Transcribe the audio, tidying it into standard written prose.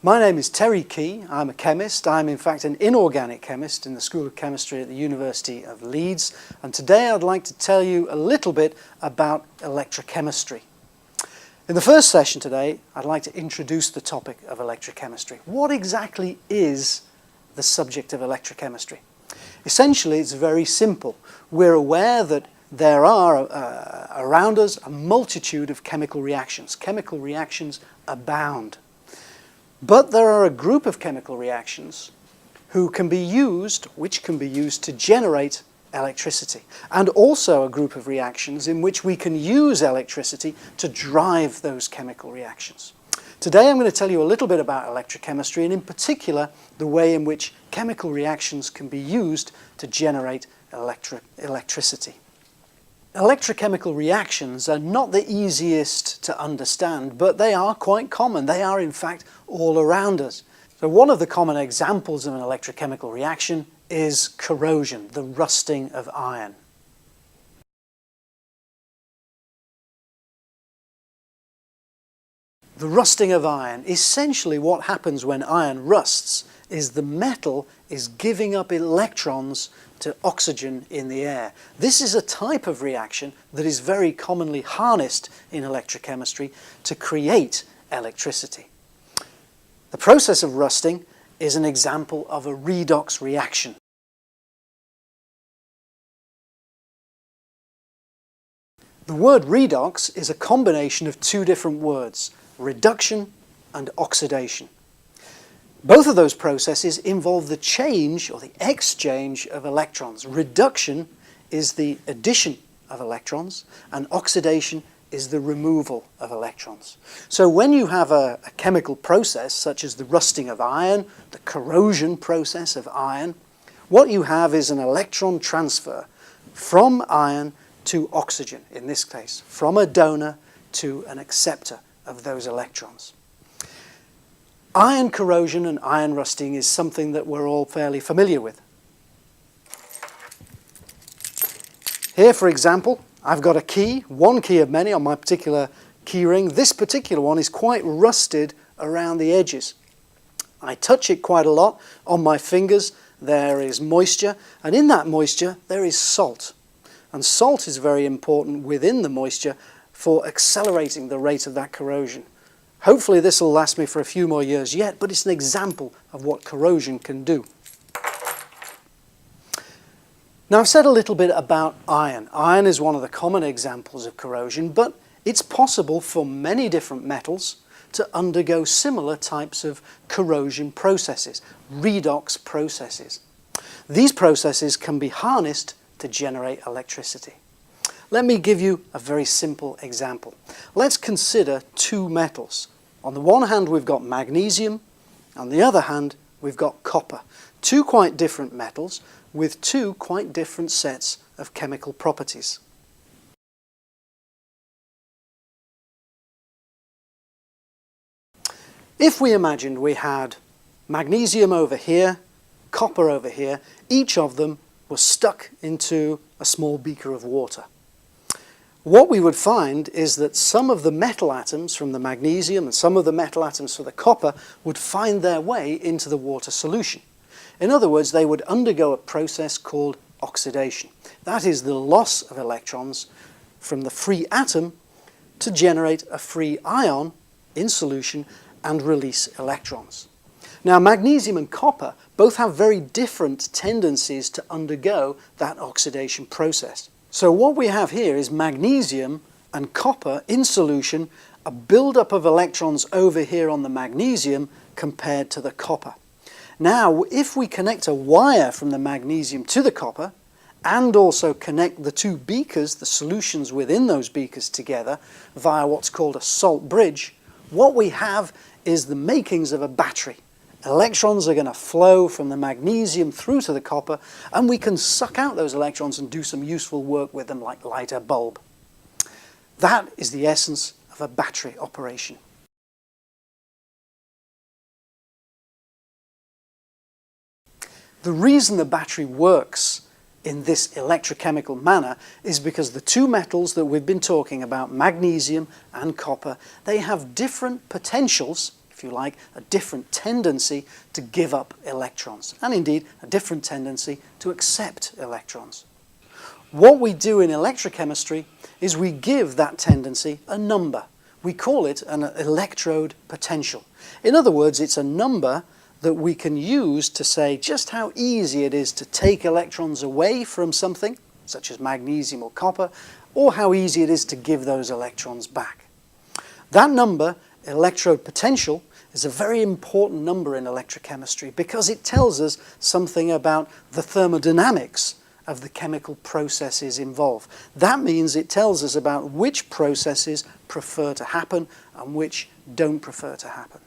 My name is Terry Key. I'm a chemist. I'm in fact an inorganic chemist in the School of Chemistry at the University of Leeds, and today I'd like to tell you a little bit about electrochemistry. In the first session today, I'd like to introduce the topic of electrochemistry. What exactly is the subject of electrochemistry? Essentially, it's very simple. We're aware that there are around us a multitude of chemical reactions. Chemical reactions abound. But there are a group of chemical reactions which can be used to generate electricity, and also a group of reactions in which we can use electricity to drive those chemical reactions. Today I'm going to tell you a little bit about electrochemistry, and in particular the way in which chemical reactions can be used to generate electricity. Electrochemical reactions are not the easiest to understand, but they are quite common. They are in fact all around us. So one of the common examples of an electrochemical reaction is corrosion, the rusting of iron. The rusting of iron, essentially what happens when iron rusts is the metal is giving up electrons to oxygen in the air. This is a type of reaction that is very commonly harnessed in electrochemistry to create electricity. The process of rusting is an example of a redox reaction. The word redox is a combination of two different words, reduction and oxidation. Both of those processes involve the change or the exchange of electrons. Reduction is the addition of electrons, and oxidation is the removal of electrons. So when you have a chemical process such as the rusting of iron, the corrosion process of iron, what you have is an electron transfer from iron to oxygen, in this case, from a donor to an acceptor of those electrons. Iron corrosion and iron rusting is something that we're all fairly familiar with. Here, for example, I've got a key, one key of many on my particular key ring. This particular one is quite rusted around the edges. I touch it quite a lot on my fingers. There is moisture, and in that moisture there is salt. And salt is very important within the moisture for accelerating the rate of that corrosion. Hopefully this will last me for a few more years yet, but it's an example of what corrosion can do. Now I've said a little bit about iron. Iron is one of the common examples of corrosion, but it's possible for many different metals to undergo similar types of corrosion processes, redox processes. These processes can be harnessed to generate electricity. Let me give you a very simple example. Let's consider two metals. On the one hand, we've got magnesium. On the other hand, we've got copper. Two quite different metals with two quite different sets of chemical properties. If we imagined we had magnesium over here, copper over here, each of them was stuck into a small beaker of water. What we would find is that some of the metal atoms from the magnesium and some of the metal atoms for the copper would find their way into the water solution. In other words, they would undergo a process called oxidation. That is the loss of electrons from the free atom to generate a free ion in solution and release electrons. Now, magnesium and copper both have very different tendencies to undergo that oxidation process. So what we have here is magnesium and copper in solution, a buildup of electrons over here on the magnesium compared to the copper. Now, if we connect a wire from the magnesium to the copper and also connect the two beakers, the solutions within those beakers together via what's called a salt bridge, what we have is the makings of a battery. Electrons are going to flow from the magnesium through to the copper, and we can suck out those electrons and do some useful work with them, like light a bulb. That is the essence of a battery operation. The reason the battery works in this electrochemical manner is because the two metals that we've been talking about, magnesium and copper, they have different potentials, if if you like, a different tendency to give up electrons, and indeed a different tendency to accept electrons. What we do in electrochemistry is we give that tendency a number. We call it an electrode potential. In other words, it's a number that we can use to say just how easy it is to take electrons away from something, such as magnesium or copper, or how easy it is to give those electrons back. That number, electrode potential, is a very important number in electrochemistry because it tells us something about the thermodynamics of the chemical processes involved. That means it tells us about which processes prefer to happen and which don't prefer to happen.